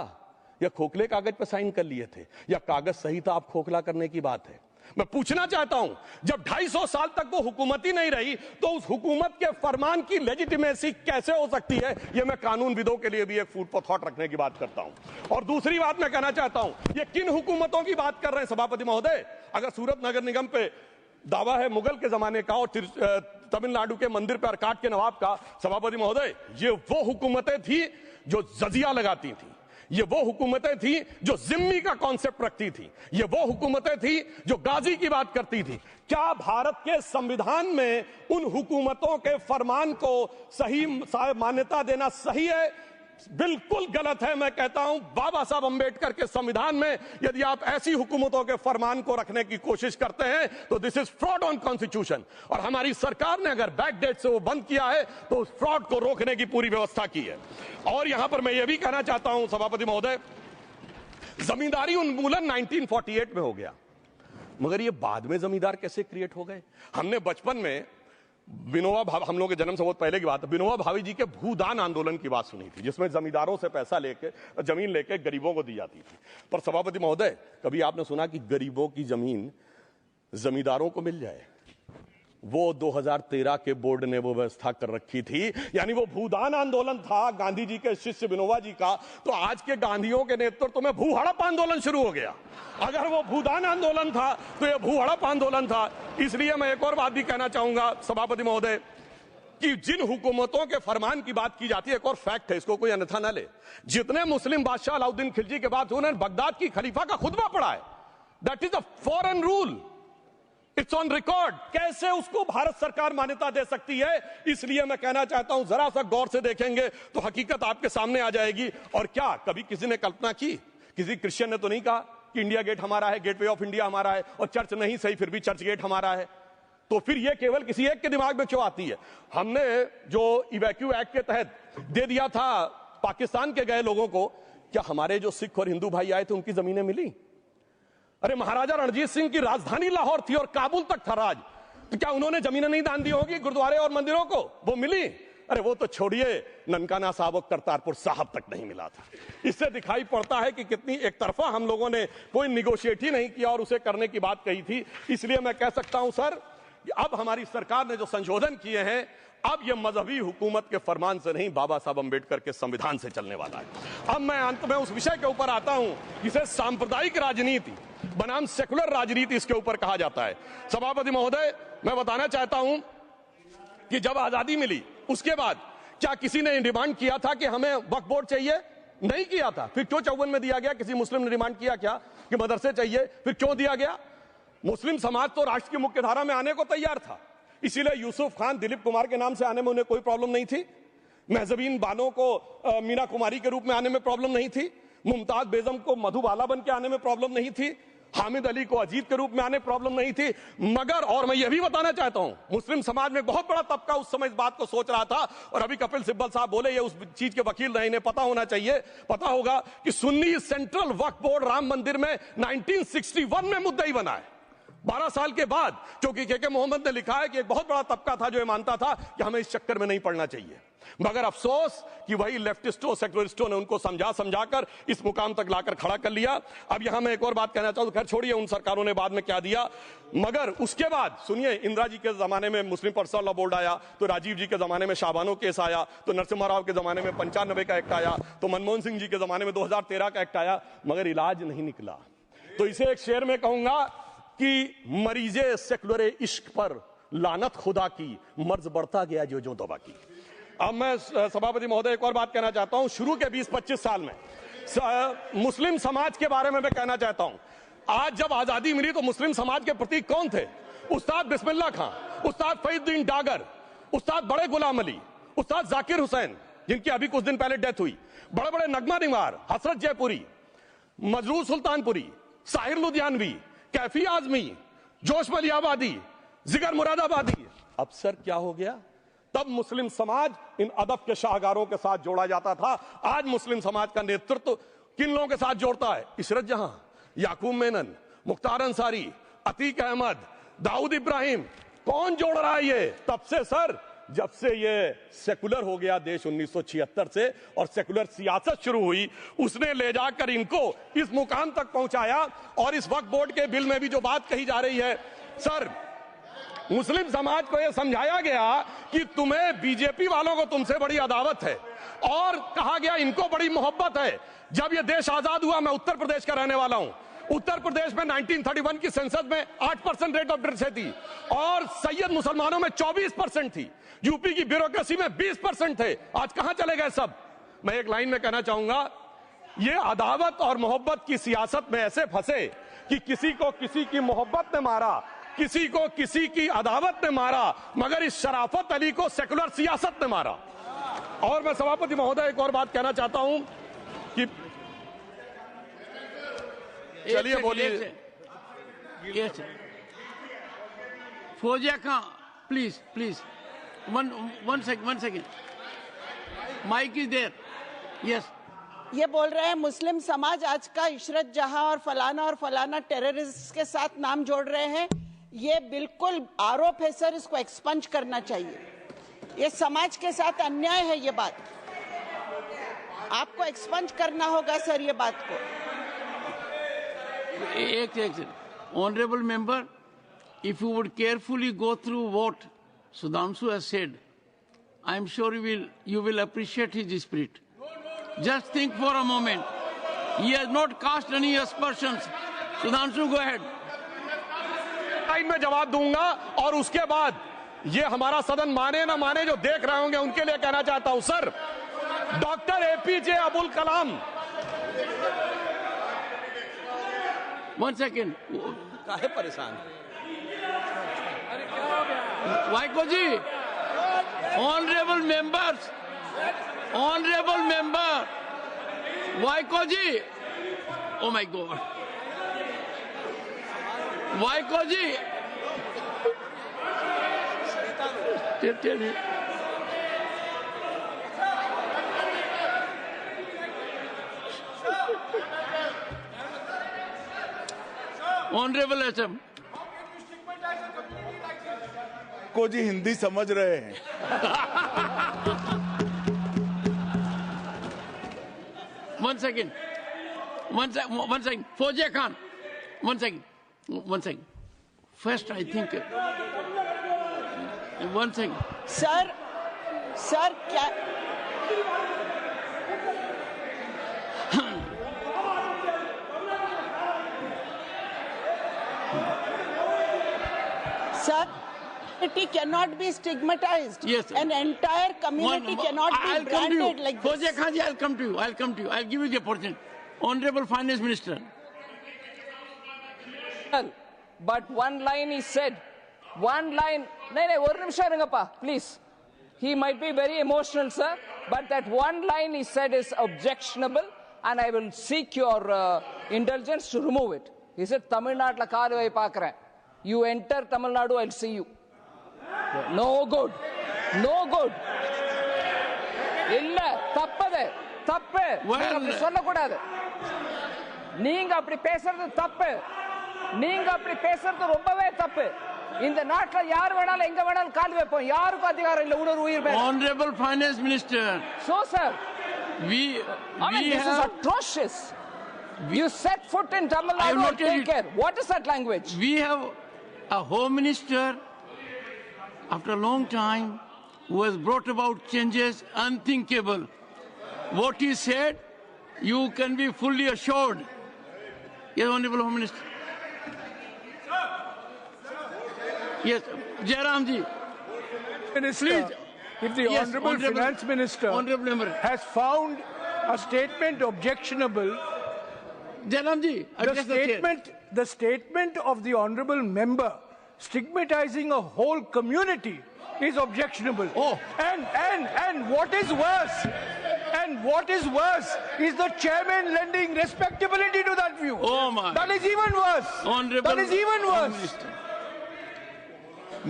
S1: या खोखले कागज पर साइन कर लिए थे, या कागज सही था आप खोखला करने की बात है। मैं पूछना चाहता हूं, जब 250 साल तक वो हुकूमत ही नहीं रही तो उस हुकूमत के फरमान की लेजिटिमेसी कैसे हो सकती है। ये मैं कानून विदों के लिए भी एक फूड फॉर थॉट रखने की बात करता हूं। और दूसरी बात मैं कहना चाहता हूं, ये किन हुकूमतों की बात कर रहे हैं सभापति महोदय। अगर सूरत नगर निगम पे दावा है मुगल के जमाने का और तमिलनाडु के मंदिर पर अरकाट के नवाब का, सभापति महोदय, ये वो हुकूमतें थी जो जजिया लगाती थी, ये वो हुकूमतें थी जो जिम्मी का कॉन्सेप्ट रखती थी, ये वो हुकूमतें थी जो गाजी की बात करती थी। क्या भारत के संविधान में उन हुकूमतों के फरमान को सही मान्यता देना सही है? बिल्कुल गलत है। मैं कहता हूं बाबा साहब अंबेडकर के संविधान में यदि आप ऐसी हुकूमतों के फरमान को रखने की कोशिश करते हैं तो this is fraud on constitution. और हमारी सरकार ने अगर बैक डेट से वो बंद किया है तो उस फ्रॉड को रोकने की पूरी व्यवस्था की है। और यहां पर मैं ये भी कहना चाहता हूं सभापति महोदय, जमींदारी उन्मूलन 1948 में हो गया, मगर ये बाद में जमींदार कैसे क्रिएट हो गए? हमने बचपन में विनोबा भावे, हम लोग के जन्म से बहुत पहले की बात है, विनोबा भावे जी के भूदान आंदोलन की बात सुनी थी, जिसमें जमींदारों से पैसा लेके जमीन लेके गरीबों को दी जाती थी। पर सभापति महोदय, कभी आपने सुना कि गरीबों की जमीन जमींदारों को मिल जाए? वो 2013 के बोर्ड ने वो व्यवस्था कर रखी थी। यानी वो भूदान आंदोलन था गांधी जी के शिष्य विनोबा जी का, तो आज के गांधियों के नेतृत्व में भू हड़प आंदोलन शुरू हो गया। अगर वो भूदान आंदोलन था तो ये भू हड़प आंदोलन था। इसलिए मैं एक और बात भी कहना चाहूंगा सभापति महोदय कि जिन हुकूमतों के फरमान की बात की जाती है, एक और फैक्ट है, इसको कोई अन्यथा ना ले, जितने मुस्लिम बादशाह अलाउद्दीन खिलजी के बाद उन्होंने बगदाद की खलीफा का खुतबा पढ़ा है। That is a foreign rule, it's on record. कैसे उसको भारत सरकार मान्यता दे सकती है? इसलिए मैं कहना चाहता हूं जरा सा गौर से देखेंगे तो हकीकत आपके सामने आ जाएगी। और क्या कभी किसी ने कल्पना की, किसी क्रिश्चियन ने तो नहीं कहा कि इंडिया गेट हमारा है, गेटवे ऑफ इंडिया हमारा है, और चर्च नहीं सही फिर भी चर्च गेट हमारा है? तो फिर यह केवल किसी एक के दिमाग में क्यों आती है? हमने जो इवैक्यू एक्ट के तहत दे दिया था पाकिस्तान के गए लोगों को, क्या हमारे जो सिख और हिंदू भाई आए थे उनकी जमीनें मिली? अरे महाराजा रणजीत सिंह की राजधानी लाहौर थी और काबुल तक था राज, तो क्या उन्होंने जमीनें नहीं दान दी होगी गुरुद्वारे और मंदिरों को? वो मिली। अरे वो तो छोड़िए, ननकाना साहब और करतारपुर साहब तक नहीं मिला था। इससे दिखाई पड़ता है कि कितनी एक तरफा हम लोगों ने कोई निगोशिएट ही नहीं किया और उसे करने की बात कही थी। इसलिए मैं कह सकता हूं सर, अब हमारी सरकार ने जो संशोधन किए हैं, अब यह मजहबी हुकूमत के फरमान से नहीं, बाबा साहब अंबेडकर के संविधान से चलने वाला है। अब मैं अंत में उस विषय के ऊपर आता हूं जिसे सांप्रदायिक राजनीति बनाम सेकुलर राजनीति इसके ऊपर कहा जाता है। सभापति महोदय, मैं बताना चाहता हूं कि जब आजादी मिली उसके बाद क्या किसी ने डिमांड किया था कि हमें वक्फ बोर्ड चाहिए? नहीं किया था। फिर क्यों 54 में दिया गया? किसी मुस्लिम ने डिमांड किया क्या कि मदरसे चाहिए? फिर क्यों दिया गया? मुस्लिम समाज तो राष्ट्र की मुख्य धारा में आने को तैयार था, इसीलिए यूसुफ खान, दिलीप कुमार के नाम से आने में उन्हें कोई प्रॉब्लम नहीं थी। महजबीन बानो को मीना कुमारी के रूप में आने में प्रॉब्लम नहीं थी। मुमताज बेगम को मधुबाला बन के आने में प्रॉब्लम नहीं थी। हामिद अली को अजीत के रूप में आने प्रॉब्लम नहीं थी। मगर, और मैं यह भी बताना चाहता हूं, मुस्लिम समाज में बहुत बड़ा तबका उस समय इस बात को सोच रहा था, और अभी कपिल सिब्बल साहब बोले, ये उस चीज के वकील रहे, इन्हें पता होना चाहिए, पता होगा कि सुन्नी सेंट्रल वक्फ बोर्ड राम मंदिर में 1961 में मुद्दई बना है, 12 साल के बाद, क्योंकि के मोहम्मद ने लिखा है कि एक बहुत बड़ा तबका था जो ये मानता था कि हमें इस चक्कर में नहीं पड़ना चाहिए। मगर अफसोस कि वही लेफ्टिस्टों, सेकुलरिस्टों ने उनको समझाकर इस मुकाम तक लाकर खड़ा कर लिया। अब यहां मैं एक और बात कहना चाहूं, खैर छोड़िए उन सरकारों ने बाद में क्या दिया, मगर उसके बाद सुनिए, इंदिरा जी के जमाने में मुस्लिम पर्सनल लॉ बोर्ड आया, तो राजीव जी के जमाने में शाबानो केस आया, तो नरसिम्हा राव के जमाने में 95 का एक्ट आया, तो मनमोहन सिंह जी के जमाने में 2013 का एक्ट आया, मगर इलाज नहीं निकला। तो इसे एक शेर में कहूंगा कि मरीजे सेकुलर इश्क पर लानत खुदा की, मर्ज बढ़ता गया जो जो दवा की। अब मैं सभापति महोदय एक और बात कहना चाहता हूं, शुरू के 20-25 साल में मुस्लिम समाज के बारे में मैं कहना चाहता हूं। आज जब आजादी मिली तो मुस्लिम समाज के प्रतीक कौन थे? उस्ताद बिस्मिल्लाह खां, उस्ताद फरीदुद्दीन डागर, उस्ताद बड़े गुलाम अली, उस्ताद जाकिर हुसैन, जिनकी अभी कुछ दिन पहले डेथ हुई, बड़े बड़े नगमा निवार, हसरत जयपुरी, मजरूर सुल्तानपुरी, साहिर लुधियानवी, कैफी आजमी, जोश मलियाबादी, जिगर मुरादाबादी। अब सर क्या हो गया? तब मुस्लिम समाज इन अदब के शाहकारों के साथ जोड़ा जाता था। आज मुस्लिम समाज का नेतृत्व किन लोगों के साथ जोड़ता है? इशरत जहां, याकूब मेनन, मुख्तार अंसारी, अतीक अहमद, दाऊद इब्राहिम। कौन जोड़ रहा है ये? तब से सर, जब से ये सेकुलर हो गया देश 1976 से और सेकुलर सियासत शुरू हुई, उसने ले जाकर इनको इस मुकाम तक पहुंचाया। और इस वक्फ बोर्ड के बिल में भी जो बात कही जा रही है सर, मुस्लिम समाज को यह समझाया गया कि तुम्हें बीजेपी वालों को तुमसे बड़ी अदावत है, और कहा गया इनको बड़ी मोहब्बत है। जब यह देश आजाद हुआ, मैं उत्तर प्रदेश का रहने वाला हूं, उत्तर प्रदेश में 1931 की संसद में 8% रेट ऑफ डेथ थी और सैयद मुसलमानों में 24% थी। यूपी की ब्यूरोक्रेसी में 20% थे। आज कहां चले गए सब? मैं एक लाइन में कहना चाहूंगा, ये अदावत और मोहब्बत की सियासत में ऐसे फंसे कि किसी को किसी की मोहब्बत ने मारा, किसी को किसी की अदावत ने मारा, मगर इस शराफत अली को सेकुलर सियासत ने मारा। और मैं सभापति महोदय एक और बात कहना चाहता हूं कि चलिए बोलिए।
S2: Fauzia Khan, please one second, mike is there. Yes,
S3: ये बोल रहे हैं मुस्लिम समाज आज का इशरत जहां और फलाना टेररिस्ट के साथ नाम जोड़ रहे हैं। ये बिल्कुल आरोप है सर, इसको एक्सपंज करना चाहिए। ये समाज के साथ अन्याय है। ये बात आपको एक्सपंज करना होगा सर, ये बात को।
S2: एक honourable member, if you would carefully go through what Sudhanshu has said, I am sure you will appreciate his spirit. Just think for a moment. He has not cast any aspersions. Sudhanshu, go ahead.
S1: Time में जवाब दूंगा और उसके बाद ये हमारा सदन माने ना माने जो देख रहे होंगे उनके लिए कहना चाहता हूं sir, doctor APJ Abdul Kalam.
S2: One second.
S1: काहे परेशान?
S2: Vaiko ji, honourable member, Vaiko ji, oh my God, Vaiko ji, honourable HM
S4: को जी हिंदी समझ रहे हैं।
S2: One second. Fauziya Khan, one second. First, I think, one second.
S3: Sir क्या sir, community cannot be stigmatized.
S2: Yes, sir.
S3: An entire community cannot be branded like this.
S2: Fauziya Khan ji, I'll come to you. I'll give you the opportunity. Honorable Finance Minister.
S5: But one line he said, one line, please. He might be very emotional, sir, but that one line he said is objectionable, and I will seek your indulgence to remove it. He said, Tamil Nadu la kaaruvai paakren. You enter Tamil Nadu, I'll see you. No good. No good. இல்ல தப்பது தப்பு அப்படி சொல்லக்கூடாது. நீங்க அப்படி பேசுறது தப்பு. நீங்க அப்படி பேசுறது ரொம்பவே தப்பு. இந்த நாட்டுல யார் வேணாலும் எங்க வேணாலும் கால் வைப்போம். யாருக்கும் அதிகாரம் இல்ல ஒரு உயிர் மேல.
S2: Honorable Finance Minister.
S5: So sir,
S2: this
S5: is atrocious. You set foot in Tamil Nadu and take care. What is that language?
S2: We have a Home Minister after a long time who has brought about changes unthinkable. What he said, you can be fully assured. Yes, Honorable Home Minister. Yes, Jairam ji.
S6: Minister,
S2: please.
S6: If the Honorable Finance Minister has found a statement objectionable,
S2: Jairam ji,
S6: the statement of the Honorable Member stigmatizing a whole community is objectionable.
S2: Oh.
S6: And what is worse? And what is worse is the chairman lending respectability to that view.
S2: Oh my.
S6: That is even worse.
S2: Honorable
S6: that is even worse.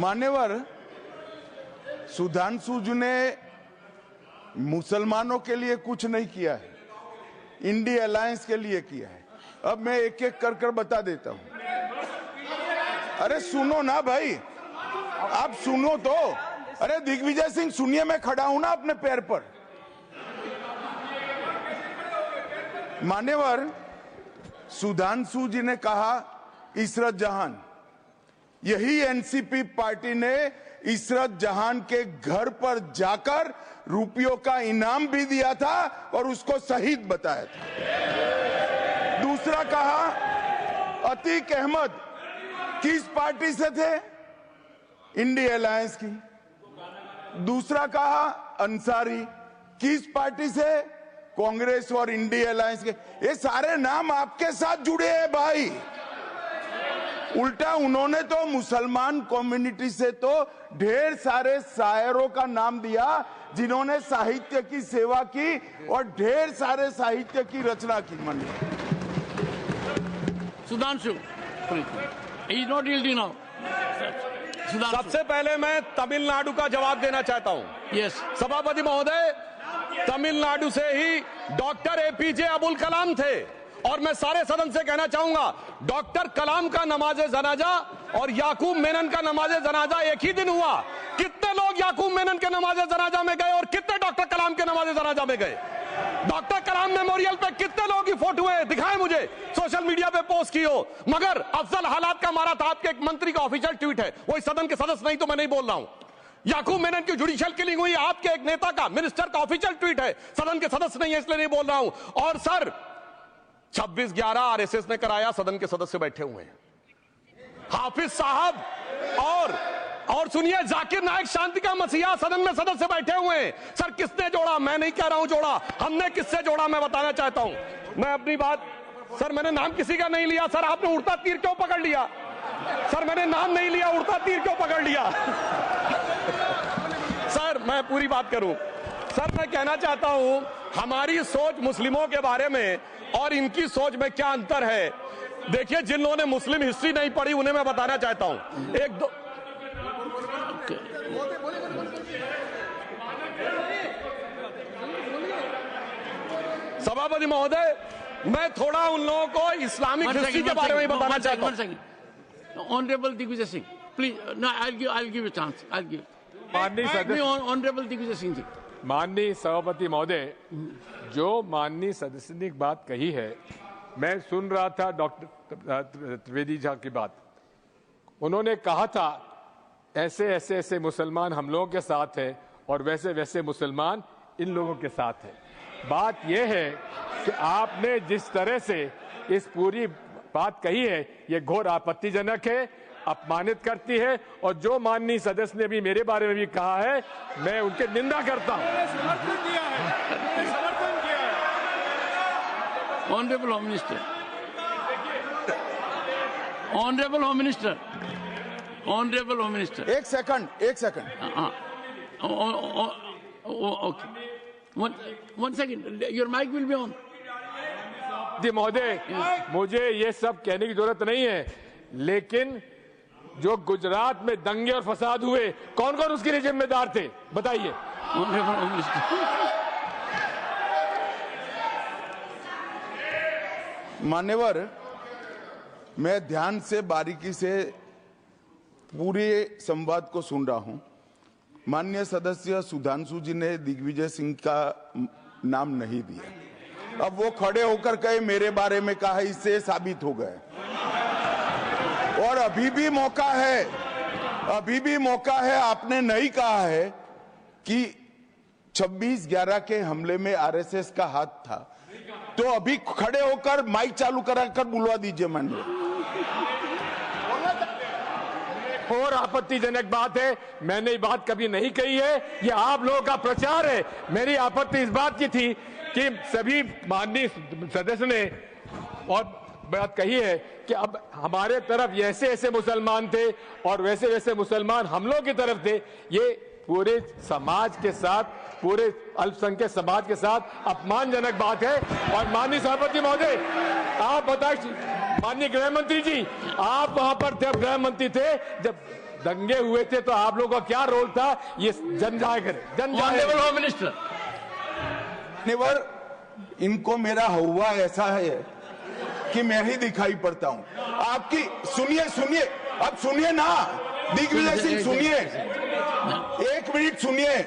S4: मान्यवर, सुधांशु जी ने मुसलमानों के लिए कुछ नहीं किया है, इंडिया अलायंस के लिए किया है। अब मैं एक एक कर बता देता हूं। अरे सुनो ना भाई, आप सुनो तो। अरे दिग्विजय सिंह सुनिए, मैं खड़ा हूं ना अपने पैर पर। मान्यवर, सुधांशु जी ने कहा इशरत जहान, यही एनसीपी पार्टी ने इशरत जहान के घर पर जाकर रुपयों का इनाम भी दिया था और उसको शहीद बताया था। दूसरा कहा अतीक अहमद किस पार्टी से थे? इंडिया अलायंस की। दूसरा कहा अंसारी किस पार्टी से? कांग्रेस और इंडिया अलायंस के। ये सारे नाम आपके साथ जुड़े हैं भाई। उल्टा उन्होंने तो मुसलमान कम्युनिटी से तो ढेर सारे शायरों का नाम दिया जिन्होंने साहित्य की सेवा की और ढेर सारे साहित्य की रचना की। मानिए
S2: Sudhanshu, he is not yielding now. Sudhanshu,
S1: सबसे पहले मैं तमिलनाडु का जवाब देना चाहता हूं।
S2: yes.
S1: सभापति महोदय, तमिलनाडु से ही डॉक्टर एपीजे अब्दुल कलाम थे और मैं सारे सदन से कहना चाहूंगा डॉक्टर कलाम का नमाजे जनाजा और याकूब मेनन का नमाजे जनाजा एक ही दिन हुआ। कितने लोग याकूब मेनन के नमाजे जनाजा में गए और कितने डॉक्टर कलाम के नमाजे जनाजा में गए? डॉक्टर कलाम मेमोरियल पे कितने लोगों की फोटो है? दिखाएं मुझे, सोशल मीडिया पे पोस्ट की हो। मगर अफजल हालात का मारा था आपके एक मंत्री का ऑफिशियल ट्वीट है, वो इस सदन के सदस्य नहीं तो मैं नहीं बोल रहा हूं। याकूब मेनन की जुडिशियल किलिंग हुई आपके एक नेता का, मिनिस्टर का ऑफिशियल ट्वीट है, सदन के सदस्य नहीं है इसलिए नहीं बोल रहा हूं। और सर 26/11 आरएसएस ने कराया, सदन के सदस्य बैठे हुए हैं। हाफिज साहब और सुनिए जाकिर नायक शांति का मसीहा सदन में सदस्य बैठे हुए हैं। सर किसने जोड़ा? मैं नहीं कह रहा हूं जोड़ा, हमने किससे जोड़ा मैं बताना चाहता हूं। मैं अपनी बात, सर मैंने नाम किसी का नहीं लिया। सर आपने उड़ता तीर क्यों पकड़ लिया? सर मैंने नाम नहीं लिया, उड़ता तीर क्यों पकड़ लिया? सर मैं पूरी बात करूं। सर मैं कहना चाहता हूं हमारी सोच मुस्लिमों के बारे में और इनकी सोच में क्या अंतर है। देखिए जिन लोगों ने मुस्लिम हिस्ट्री नहीं पढ़ी उन्हें मैं बताना चाहता हूं। एक दो सभापति महोदय, मैं थोड़ा उन लोगों को इस्लामिक हिस्ट्री के बारे में बताना चाहता हूं।
S2: Honourable Digvijay Singh, please, no I'll give you a chance. I'll give.
S7: माननीय सदस्य,
S2: ऑनरेबल दिग्विजय सिंह जी।
S7: माननीय सभापति महोदय, जो माननीय सदस्य ने एक बात कही है, मैं सुन रहा था डॉक्टर त्रिवेदी जी की बात। उन्होंने कहा था ऐसे ऐसे ऐसे मुसलमान हम लोगों के साथ हैं और वैसे वैसे मुसलमान इन लोगों के साथ हैं। बात यह है कि आपने जिस तरह से इस पूरी बात कही है ये घोर आपत्तिजनक है, अपमानित करती है और जो माननीय सदस्य ने भी मेरे बारे में भी कहा है मैं उनकी निंदा करता हूं।
S2: Honourable home minister, honourable home minister, honourable home minister,
S4: एक सेकंड।
S2: Okay, one second, your mic will be on.
S7: महोदय, मुझे ये सब कहने की जरूरत नहीं है, लेकिन जो गुजरात में दंगे और फसाद हुए कौन कौन उसके लिए जिम्मेदार थे बताइए।
S2: ऑनरेबल होम मिनिस्टर,
S4: मान्यवर, मैं ध्यान से बारीकी से पूरे संवाद को सुन रहा हूं। माननीय सदस्य सुधांशु जी ने दिग्विजय सिंह का नाम नहीं दिया। अब वो खड़े होकर कहे मेरे बारे में कहा, इससे साबित हो गए। और अभी भी मौका है, आपने नहीं कहा है कि 26/11 के हमले में आरएसएस का हाथ था, तो अभी खड़े होकर माइक चालू कराकर बुलवा दीजिए। माननीय,
S7: और आपत्तिजनक बात है, मैंने ये बात कभी नहीं कही है, ये आप लोगों का प्रचार है। मेरी आपत्ति इस बात की थी कि सभी माननीय सदस्य ने और बात कही है कि अब हमारे तरफ ऐसे ऐसे मुसलमान थे और वैसे वैसे मुसलमान हम लोग की तरफ थे। ये पूरे समाज के साथ, पूरे अल्पसंख्यक समाज के साथ अपमानजनक बात है। और माननीय सभापति महोदय, आप बताइए, माननीय गृह मंत्री जी, आप वहां पर थे, गृह मंत्री थे जब दंगे हुए थे, तो आप लोगों का क्या रोल था ये जन जाहिर
S2: ऑनरेबल होम मिनिस्टर।
S4: इनको मेरा हुआ ऐसा है कि मैं ही दिखाई पड़ता हूं। आपकी सुनिए, अब सुनिए ना दिग्विजय सिंह, सुनिए, 1 मिनट सुनिए।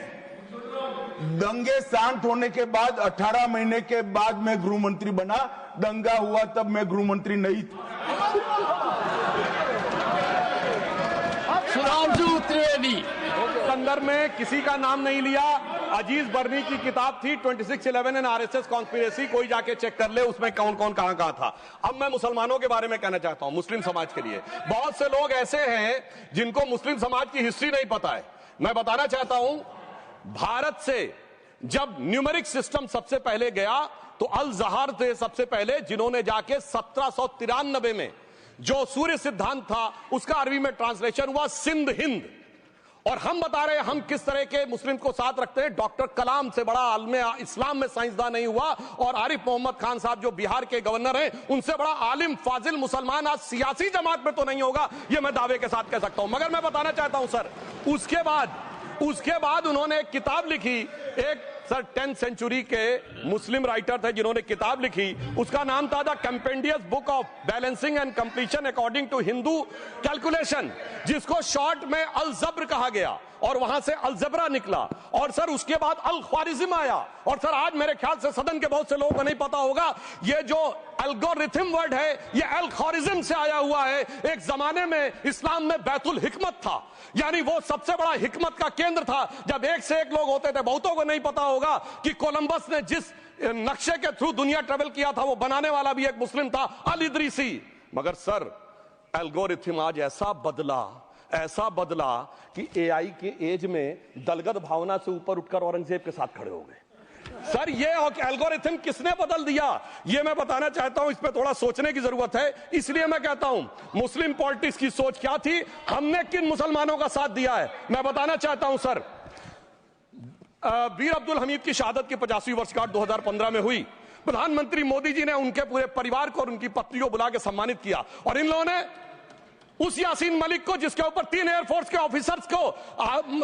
S4: दंगे शांत होने के बाद 18 महीने के बाद मैं गृह मंत्री बना। दंगा हुआ तब मैं गृह मंत्री नहीं था।
S2: सुधांशु त्रिवेदी,
S1: संदर्भ में किसी का नाम नहीं लिया। अजीज बर्नी की किताब थी 2611 एंड आरएसएस कॉन्स्पिरेसी, कोई जाके चेक कर ले उसमें कौन कौन कहां कहां था। अब मैं मुसलमानों के बारे में कहना चाहता हूं, मुस्लिम समाज के लिए। बहुत से लोग ऐसे हैं जिनको मुस्लिम समाज की हिस्ट्री नहीं पता है। मैं बताना चाहता हूं, भारत से जब न्यूमेरिक सिस्टम सबसे पहले गया तो अल जहार थे सबसे पहले, जिन्होंने जाके 1793 में जो सूर्य सिद्धांत था उसका अरबी में ट्रांसलेशन हुआ सिंध हिंद। और हम बता रहे हैं हम किस तरह के मुस्लिम को साथ रखते हैं। डॉक्टर कलाम से बड़ा आलिम इस्लाम में साइंसदान नहीं हुआ, और आरिफ मोहम्मद खान साहब जो बिहार के गवर्नर हैं, उनसे बड़ा आलिम फाजिल मुसलमान आज सियासी जमात में तो नहीं होगा, यह मैं दावे के साथ कह सकता हूं। मगर मैं बताना चाहता हूं सर, उसके बाद उन्होंने एक किताब लिखी, एक सर 10th सेंचुरी के मुस्लिम राइटर थे जिन्होंने किताब लिखी, उसका नाम था the compendious book of balancing and completion according to Hindu calculation, जिसको शॉर्ट में अल जब्र कहा गया, और वहां से अलजबरा निकला। और सर उसके बाद अल ख्वारिज्म आया। और सर आज मेरे ख्याल से सदन के बहुत से लोगों को नहीं पता होगा, ये जो एल्गोरिथम वर्ड है ये अल ख्वारिज्म से आया हुआ है। एक जमाने में इस्लाम में बैतुल हिकमत था, यानी वो सबसे बड़ा हिकमत का केंद्र था, जब एक से एक लोग होते थे। बहुतों को नहीं पता होगा कि कोलंबस ने जिस नक्शे के थ्रू दुनिया ट्रेवल किया था वो बनाने वाला भी एक मुस्लिम था, अल इदरीसी। मगर सर एल्गोरिथम आज ऐसा बदला कि एआई के एज में दलगत भावना से ऊपर उठकर औरंगजेब के साथ खड़े हो गए। सर ये एल्गोरिथम किसने बदल दिया, ये मैं बताना चाहता हूं। इस पे थोड़ा सोचने की जरूरत है। इसलिए मैं कहता हूं मुस्लिम पॉलिटिक्स की सोच क्या थी, हमने किन मुसलमानों का साथ दिया है, मैं बताना चाहता हूं सर। वीर अब्दुल हमीद की शहादत की 50वीं वर्षगांठ 2015 में हुई। प्रधानमंत्री मोदी जी ने उनके पूरे परिवार को और उनकी पत्नी को बुला के सम्मानित किया, और इन लोगों ने उस यासीन मलिक को, जिसके ऊपर 3 एयरफोर्स के ऑफिसर्स को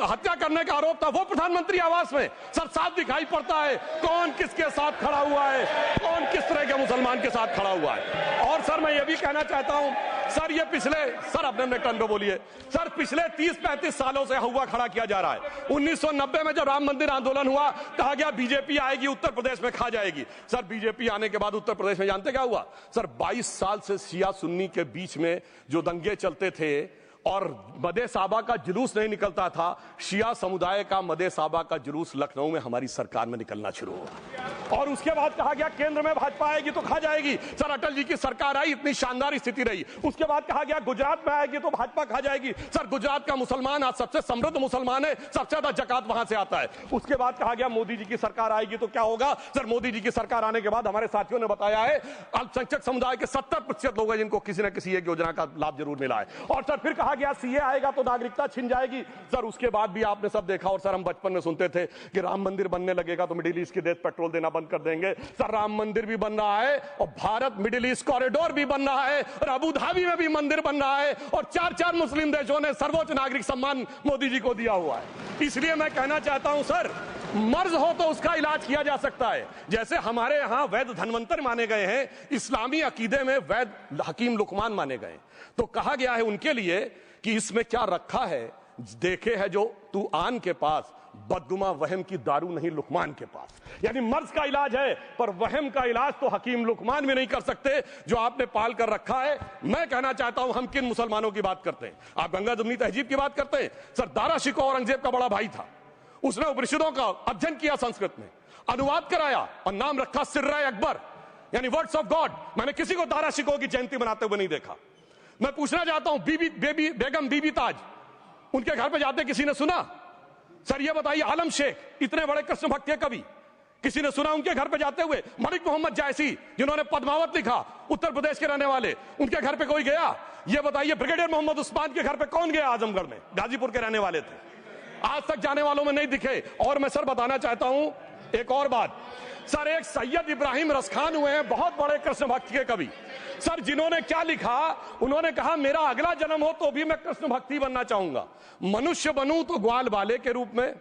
S1: हत्या करने का आरोप था, वो प्रधानमंत्री आवास में सर साफ दिखाई पड़ता है कौन किसके साथ खड़ा हुआ है, कौन किस तरह के मुसलमान के साथ खड़ा हुआ है। और सर मैं ये भी कहना चाहता हूं सर, ये सर अपने टर्न पे बोलिए सर, पिछले 30-35 सालों से हुआ खड़ा किया जा रहा है। 1990 में जब राम मंदिर आंदोलन हुआ, कहा गया बीजेपी आएगी उत्तर प्रदेश में खा जाएगी। सर बीजेपी आने के बाद उत्तर प्रदेश में जानते क्या हुआ सर, 22 साल से शिया सुन्नी के बीच में जो दंगे चलते थे और मदे साहबा का जुलूस नहीं निकलता था, शिया समुदाय का मदे साहबा का जुलूस लखनऊ में हमारी सरकार में निकलना शुरू हुआ। और उसके बाद कहा गया केंद्र में भाजपा आएगी तो खा जाएगी। सर अटल जी की सरकार आई, इतनी शानदार स्थिति रही। उसके बाद कहा गया गुजरात में आएगी तो भाजपा खा जाएगी। सर गुजरात का मुसलमान आज सबसे समृद्ध मुसलमान है, सबसे ज्यादा जकात वहां से आता है। उसके बाद कहा गया मोदी जी की सरकार आएगी तो क्या होगा। सर मोदी जी की सरकार आने के बाद हमारे साथियों ने बताया है अल्पसंख्यक समुदाय के 70% लोग हैं जिनको किसी न किसी एक योजना का लाभ जरूर मिला है। और सर फिर कहा गया सीए आएगा तो नागरिकता छिन जाएगी। सर उसके बाद भी आपने सब देखा, और सर हम बचपन में सुनते थे कि राम मंदिर बनने लगेगा तो मिडिल ईस्ट के देश पेट्रोल देना बंद कर देंगे। सर राम मंदिर भी बन रहा है, और भारत मिडिल ईस्ट कॉरिडोर भी बन रहा है, और अबू धाबी में भी मंदिर बन रहा है, और 4 मुस्लिम देशों ने सर्वोच्च नागरिक सम्मान मोदी जी को दिया हुआ है। इसलिए मैं कहना चाहता हूं सर, मर्ज हो तो उसका इलाज किया जा सकता है। जैसे हमारे यहां वैद धनवंतर माने गए हैं, इस्लामी अकीदे में वैद हकीम लुकमान माने गए, तो कहा गया है उनके लिए कि इसमें क्या रखा है, देखे है जो तू आन के पास, बदगुमा वहम की दारू नहीं लुकमान के पास। यानी मर्ज का इलाज है, पर वहम का इलाज तो हकीम लुकमान भी नहीं कर सकते जो आपने पाल कर रखा है। मैं कहना चाहता हूं हम किन मुसलमानों की बात करते हैं। आप गंगा जमुनी तहजीब की बात करते हैं। सर दारा शिकोह औरंगजेब का बड़ा भाई था, उसने उपनिषदों का अध्ययन किया, संस्कृत में अनुवाद कराया और नाम रखा सिर्रा अकबर, यानी वर्ड्स ऑफ गॉड। मैंने किसी को दारा शिकोह की जयंती मनाते हुए नहीं देखा। मैं पूछना चाहता हूं बेगम बीबी ताज, उनके घर पे जाते किसी ने सुना। सर ये बताइए, आलम शेख इतने बड़े कृष्ण भक्त के कवि, किसी ने सुना उनके घर पे जाते हुए। मलिक मोहम्मद जायसी जिन्होंने पद्मावत लिखा, उत्तर प्रदेश के रहने वाले, उनके घर पे कोई गया? ये बताइए ब्रिगेडियर मोहम्मद उस्मान के घर पे कौन गया? आजमगढ़ में, गाजीपुर के रहने वाले थे, आज तक जाने वालों में नहीं दिखे। और मैं सर बताना चाहता हूं एक और बात, सर एक सैयद इब्राहिम रसखान हुए हैं, बहुत बड़े कृष्ण भक्त के कवि। सर जिन्होंने क्या लिखा, उन्होंने कहा मेरा अगला जन्म हो तो भी मैं कृष्ण भक्ति बनना चाहूंगा। मनुष्य बनूं तो ग्वाल बाले के रूप में,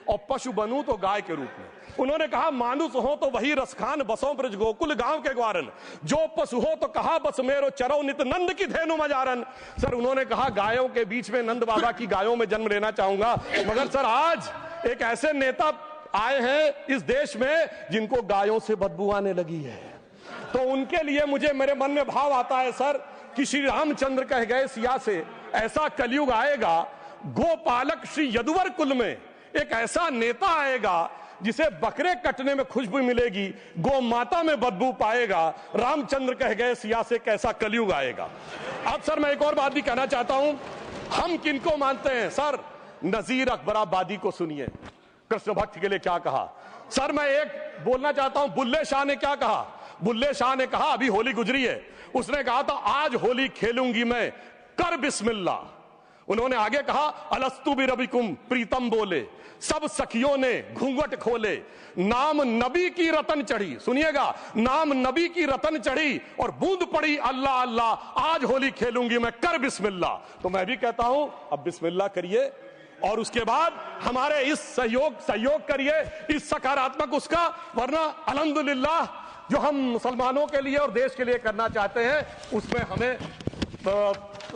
S1: और पशु बनूं तो गाय के रूप में। उन्होंने कहा मानुष हो तो वही रसखान, बसों ब्रज गोकुल गांव के ग्वारन। जो पशु हो तो कहा बस मेरो चरो नित नंद की धेनु मजारन। सर उन्होंने कहा गायों के बीच में नंद बाबा की गायों में जन्म लेना चाहूंगा। मगर सर आज एक ऐसे नेता आए हैं इस देश में जिनको गायों से बदबू आने लगी है, तो उनके लिए मुझे मेरे मन में भाव आता है सर कि श्री रामचंद्र कह गए सिया से, ऐसा कलयुग आएगा गोपालक श्री यदुवर कुल में एक ऐसा नेता आएगा जिसे बकरे कटने में खुशबू मिलेगी, गौ माता में बदबू पाएगा। रामचंद्र कह गए सिया से कैसा कलयुग आएगा। अब सर मैं एक और बात भी कहना चाहता हूं, हम किनको मानते हैं सर? नजीर अकबराबादी को सुनिए, कृष्ण भक्त के लिए क्या कहा। सर मैं एक बोलना चाहता हूं, बुल्ले शाह ने क्या कहा? बुल्ले शाह ने कहा, अभी होली गुजरी है, उसने कहा था आज होली खेलूंगी मैं, कर बिस्मिल्लाह। उन्होंने आगे कहा, अलस्तु बिरबिकुम प्रीतम बोले, सब सखियों ने घूंघट खोले, नाम नबी की रतन चढ़ी, सुनिएगा, नाम नबी की रतन चढ़ी और बूंद पड़ी अल्लाह अल्लाह, आज होली खेलूंगी मैं, कर बिस्मिल्लाह। तो मैं भी कहता हूं अब बिस्मिल्लाह करिए और उसके बाद हमारे इस सहयोग करिए, इस सकारात्मक उसका, वरना अल्हम्दुलिल्लाह जो हम मुसलमानों के लिए और देश के लिए करना चाहते हैं उसमें हमें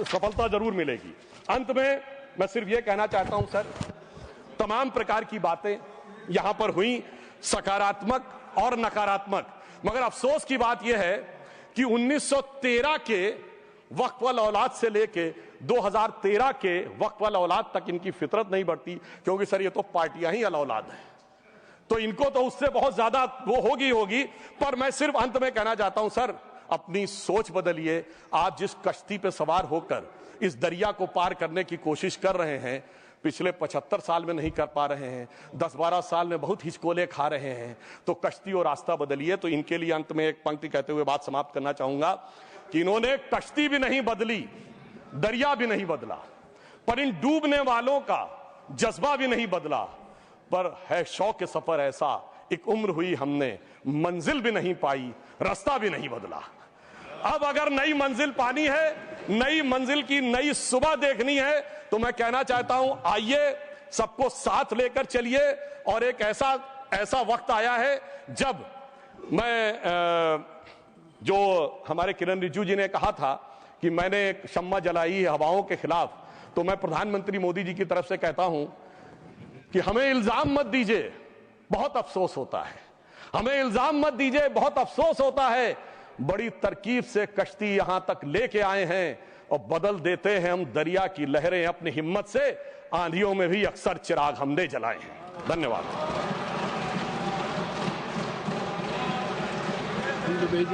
S1: सफलता जरूर मिलेगी। अंत में मैं सिर्फ ये कहना चाहता हूं सर, तमाम प्रकार की बातें यहां पर हुई, सकारात्मक और नकारात्मक, मगर अफसोस की बात यह है कि 1913 के वक्फ वाल औलाद से लेके 2013 के वक्फ वाल औलाद तक इनकी फितरत नहीं बढ़ती, क्योंकि सर ये तो पार्टियां ही अल औलाद हैं, तो इनको तो उससे बहुत ज्यादा वो होगी। पर मैं सिर्फ अंत में कहना चाहता हूं सर, अपनी सोच बदलिए। आप जिस कश्ती पे सवार होकर इस दरिया को पार करने की कोशिश कर रहे हैं, पिछले 75 साल में नहीं कर पा रहे हैं, 10-12 साल में बहुत हिचकोले खा रहे हैं, तो कश्ती और रास्ता बदलिए। तो इनके लिए अंत में एक पंक्ति कहते हुए बात समाप्त करना चाहूंगा कि इन्होंने कश्ती भी नहीं बदली, दरिया भी नहीं बदला, पर इन डूबने वालों का जज्बा भी नहीं बदला, पर है शौक सफर ऐसा, एक उम्र हुई हमने, मंजिल भी नहीं पाई, रास्ता भी नहीं बदला। अब अगर नई मंजिल पानी है, नई मंजिल की नई सुबह देखनी है, तो मैं कहना चाहता हूं आइए सबको साथ लेकर चलिए। और एक ऐसा वक्त आया है जब मैं जो हमारे किरण रिजिजू जी ने कहा था कि मैंने शम्मा जलाई हवाओं के खिलाफ, तो मैं प्रधानमंत्री मोदी जी की तरफ से कहता हूं कि हमें इल्जाम मत दीजिए, बहुत अफसोस होता है, हमें इल्जाम मत दीजिए, बहुत अफसोस होता है। बड़ी तरकीब से कश्ती यहां तक लेके आए हैं और बदल देते हैं हम दरिया की लहरें अपनी हिम्मत से, आंधियों में भी अक्सर चिराग हमने जलाए हैं। धन्यवाद।